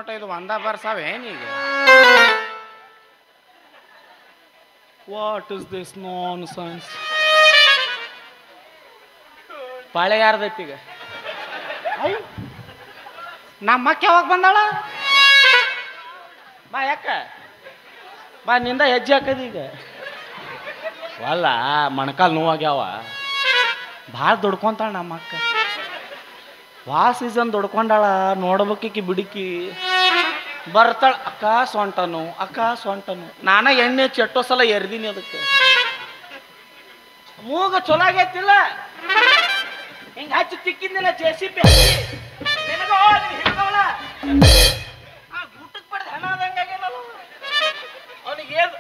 ಮಟ್ಟ ಇದು ಒಂದ ಬರ್ಸಾವೆ ಏನೀಗ what is this nonsense ಪಾಳೆ ಯಾರ್ದೈತಿ ಈಗ ನಮ್ಮ ಅಕ್ಕ ಯಾವಾಗ ಬಂದಾಳ ಬಾ ಯಾಕ ಬಾ ನಿಂದ ಹೆಜ್ಜೆ ಹಾಕದ ಈಗ ಅಲ್ಲ ಮೊಣಕಾಲು ನೋವಾಗ್ಯಾವ ಭಾಳ ದುಡ್ಕೊಂತಾಳ ನಮ್ಮ ಅಕ್ಕ ಭಾಳ ಸೀಸನ್ ದುಡ್ಕೊಂಡಾಳ ನೋಡ್ಬೇಕಿ ಬಿಡುಕಿ ಬರ್ತಾಳ ಅಕ್ಕ ಸೊಂಟನು ನಾನ ಎಣ್ಣೆ ಚೆಟ್ಟೋ ಸಲ ಎರ್ದೀನಿ ಅದಕ್ಕೆ ಮೂಗ ಚಲೋ ಆಗೈತಿಲ್ಲ ಹಿಂಗ ಹಚ್ಚಿ ತಿಕ್ಕಿದ್ನಿಲ್ಲ JCB ಊಟಕ್ಕೆ ಪಡೆದ ಹಣ ಆದಂಗಾಗ್ಯಾನ ಅವನಿಗೆ ಏನು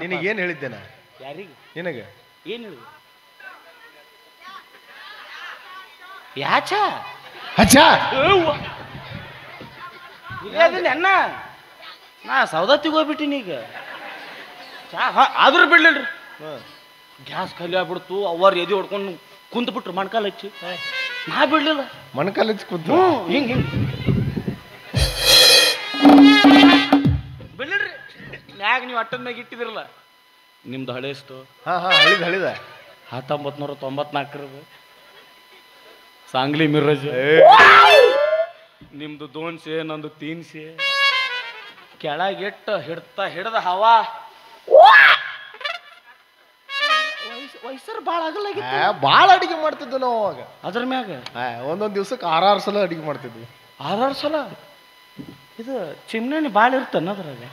ನಿನಗೇನು ಹೇಳಿದ್ದೇನೆ ಯಾರಿಗೆ ನಿನಗೆ ಏನು ಹೇಳಿದೆ ಯಾಚ ಅಚ್ಚಾ ಇಲ್ಲದಿಲ್ಲ ಅಣ್ಣ ನಾ ಸೌದತ್ತಿಗೆ ಹೋಗ್ಬಿಟ್ಟಿನಿ ಈಗ ಚಾ ಆದ್ರೂ ಬಿಡ್ಲಿಲ್ರಿ ಗ್ಯಾಸ್ ಖಾಲಿ ಆಗ್ಬಿಡ್ತು ಅವ್ರ ಎದೆ ಹೊಡ್ಕೊಂಡು ಕುಂತ ಬಿಟ್ರು ಮಣ್ಕಾಲ್ ಹಚ್ಚಿ ನಾ ಬಿಡ್ಲಿಲ್ಲ ಮಣ್ಕಾಲ್ ಹಚ್ಚಿ ಕುಂತು ಹಿಂಗ್ ಬಿಡ್ಲಿಲ್ರಿ ಮ್ಯಾಗ ನೀವು ಅಟ್ಟದ ಮ್ಯಾಗ ಇಟ್ಟಿದಿರಲ್ಲ ನಿಮ್ದು ಹಳೆ ಎಷ್ಟು ಹಳಿದ 1994 सांगली मिरज ನಿಮ್ದು 200 ನಂದು 300 ಕೆಳಗಿಟ್ಟು ಹಿಡ್ದ ಹವಾ ವಯಸ್ಸರು ಭಾಳ ಆಗಲಾಗಿತ್ತು ಭಾಳ ಅಡಿಗೆ ಮಾಡ್ತಿದ್ವಿ ನಾವು ಅವಾಗ ಅದ್ರ ಮ್ಯಾಗ ಒಂದೊಂದು ದಿವ್ಸಕ್ಕೆ 6 ಸಲ ಅಡಿಗೆ ಮಾಡ್ತಿದ್ವಿ 6 ಸಲ ಇದು ಚಿಮ್ನೆ ಭಾಳ ಇರ್ತನ ಅದ್ರಾಗ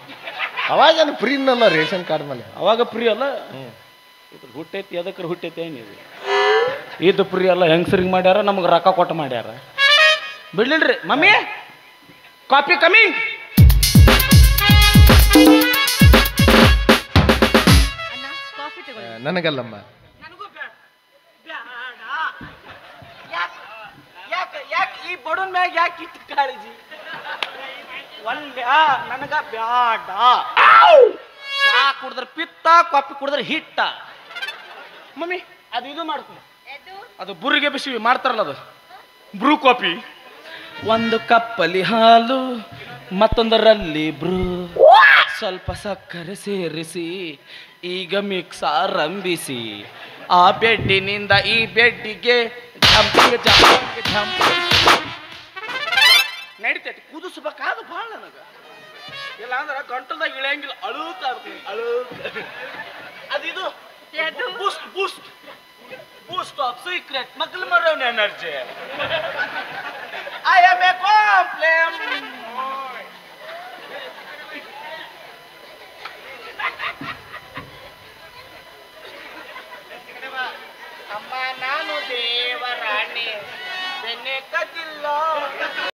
ಅವಾಗೇನು ಫ್ರೀ ಇನ್ನಲ್ಲ ರೇಷನ್ ಕಾರ್ಡ್ ಮೇಲೆ ಅವಾಗ ಫ್ರೀ ಅಲ್ಲ ಹುಟ್ಟೈತಿ ಅದಕ್ಕೆ ಹುಟ್ಟೈತಿ ಏನಿದೆ ಇದು ಫ್ರೀ ಅಲ್ಲ ಹೆಂಗಸರಿಗೆ ಮಾಡ್ಯಾರ ನಮಗೆ ರೊಕ್ಕ ಕೊಟ್ಟು ಮಾಡ್ಯಾರ ಬಿಡ್ಲಿಲ್ರಿ ಮಮ್ಮಿ ಕಾಫಿ ಕಮಿಂಗ್ ನನಗಲ್ಲಮ್ಮ ಯಾಕೆ ಈ ಬಡವನ ಮ್ಯಾಗ ಯಾಕೆ ಇಟ್ಟು ಕಾಳಜಿ ನನಗ ಬ್ಯಾಡ ಚಾ ಕುಡಿದ್ರೆ ಪಿತ್ತ ಕಾಫಿ ಕುಡಿದ್ರೆ ಹಿಟ್ಟ ಮಮ್ಮಿ ಅದು ಇದು ಮಾಡ್ತೀನಿ ಅದು ಬುರಿಗೆ ಬಿಸಿ ಮಾಡ್ತಾರಲ್ಲ ಅದು ಬ್ರೂ ಕಾಫಿ ಒಂದು ಕಪ್ಪಲ್ಲಿ ಹಾಲು ಮತ್ತೊಂದರಲ್ಲಿ ಬ್ರೂ ಸ್ವಲ್ಪ ಸಕ್ಕರೆ ಸೇರಿಸಿ ಈಗ ಮಿಕ್ಸ್ ಆರಂಭಿಸಿ ಆ ಬೆಡ್ಡಿನಿಂದ ಈ ಬೆಡ್ಡಿಗೆ ನಡಿತೈತಿ ಕುದಿಸ್ಬೇಕಾದ ಭಾಳ ನನಗ ಇಲ್ಲ ಅಂದ್ರೆ ಗಂಟಲ್ದಾಗ ಇಳಿಯಂಗಿಲ್ಲ ಅಳುತ್ತಾ ಇರ್ತೀನಿ ಅದಿದು ಬೂಸ್ಟ್ ಬೂಸ್ಟ್ ಬೂಸ್ಟ್ ಆಫ್ ಸೀಕ್ರೆಟ್ ಮಕ್ಕಳು ಮರೋನ್ energy I am A Complan ಅಮ್ಮ ನಾನು ದೇವರಾಣಿ ಬೆನ್ನೆ ಕದಿಲ್ಲ